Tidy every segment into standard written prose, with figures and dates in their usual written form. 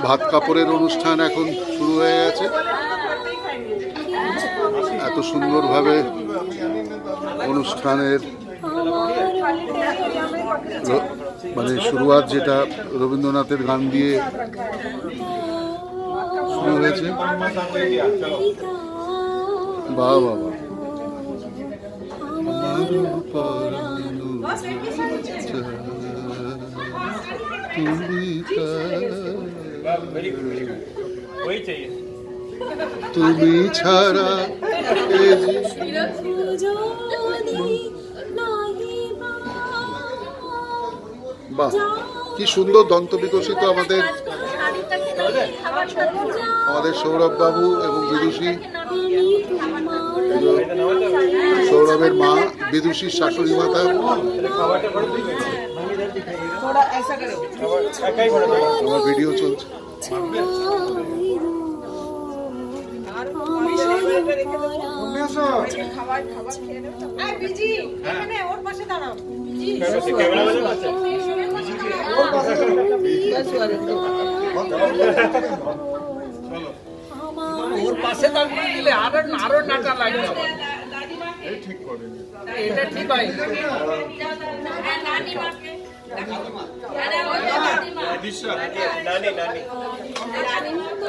ভাত কাপড়ের অনুষ্ঠান এখন শুরু হয়ে গেছে। এত সুন্দরভাবে অনুষ্ঠানের মানে শুরুয়াত যেটা রবীন্দ্রনাথের গান দিয়ে শুরু হয়েছে। বাহ বাবা, তুমি ছাড়া বাহ, কি সুন্দর দন্ত বিকশিত আমাদের সৌরভ বাবু এবং বিদুষী। সৌরভের মা, বিদুষীর শাশুড়ি মাতা। আমার ভিডিও চলছে। ওর পাশে তারপরে দিলে আরো নাটা লাগবে। এটা ঠিক হয়।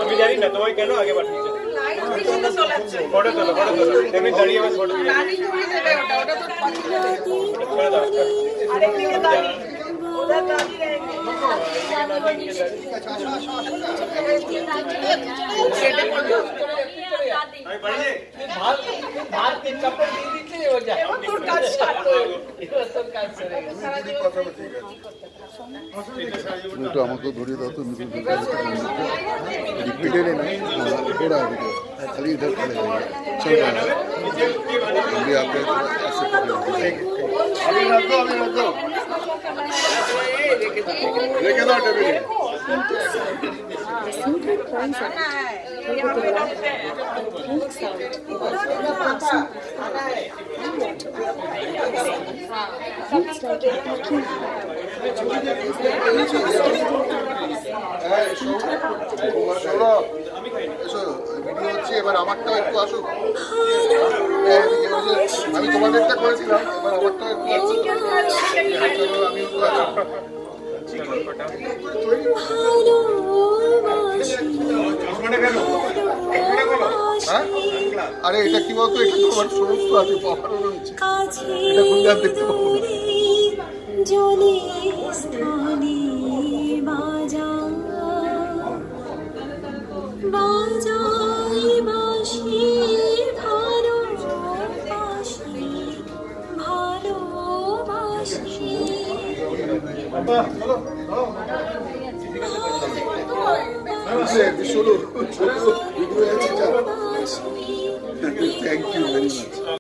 আমি জানি না তোমায় কেন আগে পাঠিয়েছে। ফটো তোলো, ফটো তোলো। তুমি দাঁড়িয়ে আমার ফটো তুলে। একটু আমাকে ধরিয়ে দাও তো, পিটে নেই थोड़ा खाली इधर खड़े हो चल रहा है। अभी आप ऐसे लेके दो टेबल। ভিডিও হচ্ছে, এবার আমারটাও একটু আসুক। আমি তোমাদেরটা করেছিলাম, এবার আমারটাও একটু আসুক। আরে এটা কি বলতো, এটা তো আমার সমস্ত আছে, পাহাড়ও রয়েছে, এটা খুললে আর দেখতে পাবো না। Thank you very much.